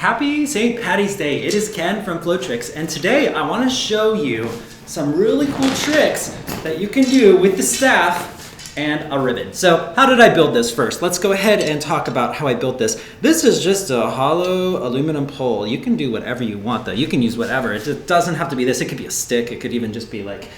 Happy St. Patty's Day. It is Ken from Flowtricks, and today I want to show you some really cool tricks that you can do with the staff and a ribbon. So how did I build this first? Let's go ahead and talk about how I built this. This is just a hollow aluminum pole. You can do whatever you want though. You can use whatever. It doesn't have to be this. It could be a stick. It could even just be like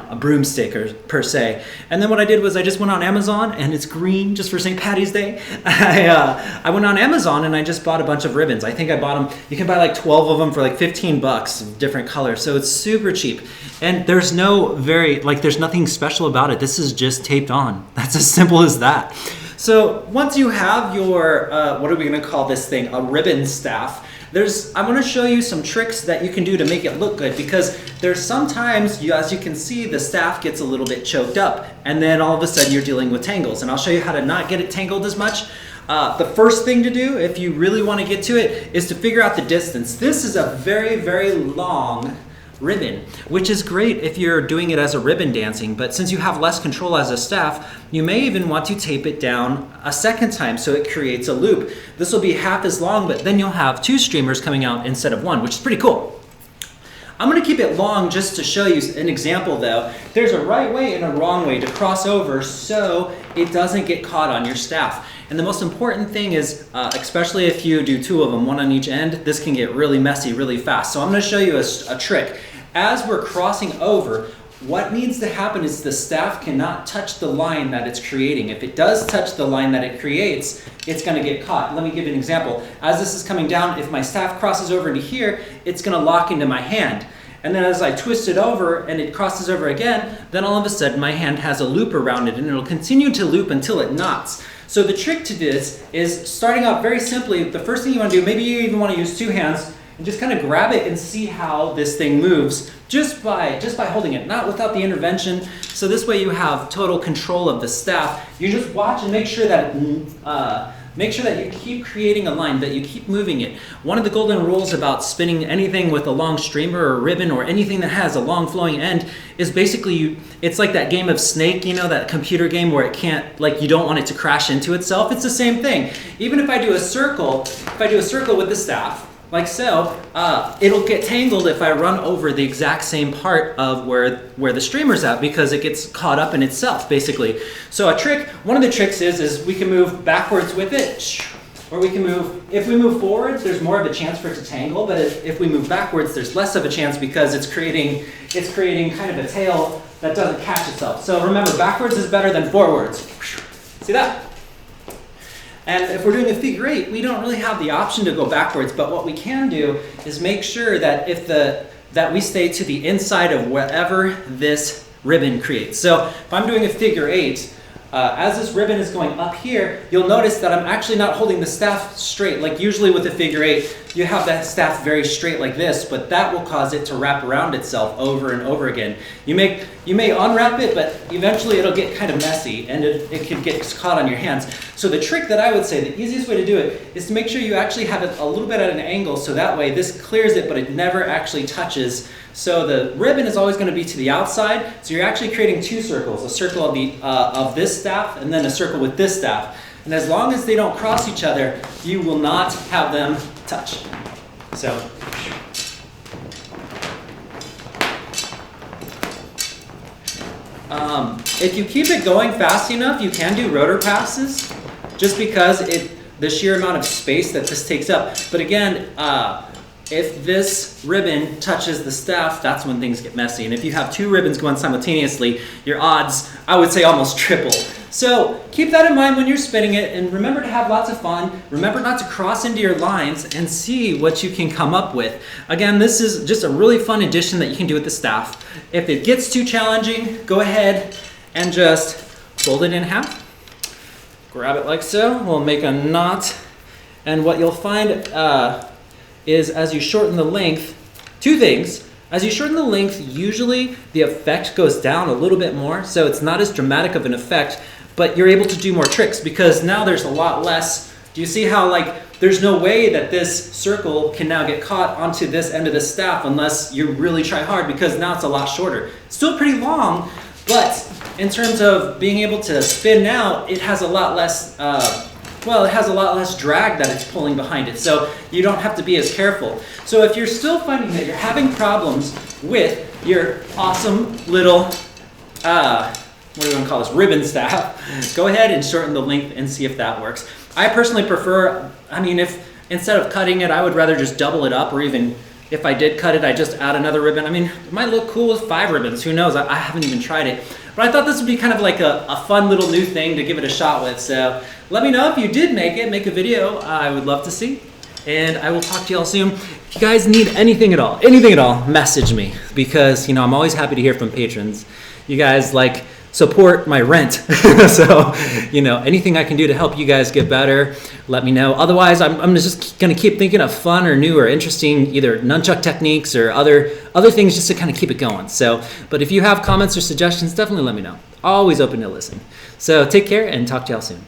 a broomstick or per se. And then what I did was I just went on Amazon, and it's green just for St. Patty's Day. I went on Amazon and I just bought a bunch of ribbons. I think I bought them, you can buy like 12 of them for like 15 bucks of different colors. So it's super cheap. And there's there's nothing special about it. This is just taped on. That's as simple as that. So once you have your, what are we gonna call this thing? A ribbon staff. I want to show you some tricks that you can do to make it look good, because there's sometimes, as you can see, the staff gets a little bit choked up and then all of a sudden you're dealing with tangles, and I'll show you how to not get it tangled as much. The first thing to do, if you really want to get to it, is to figure out the distance. This is a very, very long ribbon, which is great if you're doing it as a ribbon dancing, but since you have less control as a staff, you may even want to tape it down a second time so it creates a loop. This will be half as long, but then you'll have two streamers coming out instead of one, which is pretty cool. I'm going to keep it long just to show you an example though. There's a right way and a wrong way to cross over so it doesn't get caught on your staff. And the most important thing is, especially if you do two of them, one on each end, this can get really messy really fast. So I'm going to show you a trick. As we're crossing over, what needs to happen is the staff cannot touch the line that it's creating. If it does touch the line that it creates, it's going to get caught. Let me give you an example. As this is coming down, if my staff crosses over into here, it's going to lock into my hand. And then as I twist it over and it crosses over again, then all of a sudden my hand has a loop around it, and it'll continue to loop until it knots. So the trick to this is starting out very simply. The first thing you want to do, maybe you even want to use two hands, and just kind of grab it and see how this thing moves just by holding it, not without the intervention. So this way you have total control of the staff. You just watch and make sure that you keep creating a line, that you keep moving it. One of the golden rules about spinning anything with a long streamer or ribbon or anything that has a long flowing end is basically it's like that game of Snake, you know, that computer game where it can't, like, you don't want it to crash into itself. It's the same thing. Even if I do a circle, with the staff, like so, it'll get tangled if I run over the exact same part of where the streamer's at, because it gets caught up in itself, basically. So one of the tricks is we can move backwards with it, or we can if we move forward, there's more of a chance for it to tangle, but if we move backwards, there's less of a chance because it's creating kind of a tail that doesn't catch itself. So remember, backwards is better than forwards. See that? And if we're doing a figure eight, we don't really have the option to go backwards, but what we can do is make sure that that we stay to the inside of whatever this ribbon creates. So if I'm doing a figure eight, as this ribbon is going up here, you'll notice that I'm actually not holding the staff straight. Like usually with a figure eight, you have that staff very straight like this, but that will cause it to wrap around itself over and over again. You may unwrap it, but eventually it'll get kind of messy and it can get caught on your hands. So the trick that I would say, the easiest way to do it, is to make sure you actually have it a little bit at an angle, so that way this clears it, but it never actually touches. So the ribbon is always going to be to the outside, so you're actually creating two circles, a circle of this staff and then a circle with this staff. And as long as they don't cross each other, you will not have them touch. So if you keep it going fast enough, you can do rotor passes, just because the sheer amount of space that this takes up. But again, if this ribbon touches the staff, that's when things get messy. And if you have two ribbons going simultaneously, your odds, I would say, almost triple. So keep that in mind when you're spinning it, and remember to have lots of fun. Remember not to cross into your lines, and see what you can come up with. Again, this is just a really fun addition that you can do with the staff. If it gets too challenging, go ahead and just fold it in half. Grab it like so. We'll make a knot. And what you'll find is as you shorten the length, two things. As you shorten the length, usually the effect goes down a little bit more, so it's not as dramatic of an effect, but you're able to do more tricks because now there's a lot less. Do you see how, like, there's no way that this circle can now get caught onto this end of the staff unless you really try hard, because now it's a lot shorter. Still pretty long, but in terms of being able to spin now, it has a lot less well, it has a lot less drag that it's pulling behind it, so you don't have to be as careful. So if you're still finding that you're having problems with your awesome little, what do we want to call this, ribbon staff, go ahead and shorten the length and see if that works. I personally prefer, I mean, if instead of cutting it, I would rather just double it up, or even if I did cut it, I just add another ribbon. I mean, it might look cool with 5 ribbons, who knows, I haven't even tried it. But I thought this would be kind of like a fun little new thing to give it a shot with. So let me know if you did make a video. I would love to see. And I will talk to y'all soon. If you guys need anything at all, message me. Because, you know, I'm always happy to hear from patrons. You guys, like, support my rent. So, you know, anything I can do to help you guys get better, let me know. Otherwise, I'm just gonna keep thinking of fun or new or interesting either nunchuck techniques or other things just to kind of keep it going. So, but if you have comments or suggestions, definitely let me know. Always open to listen. So take care and talk to y'all soon.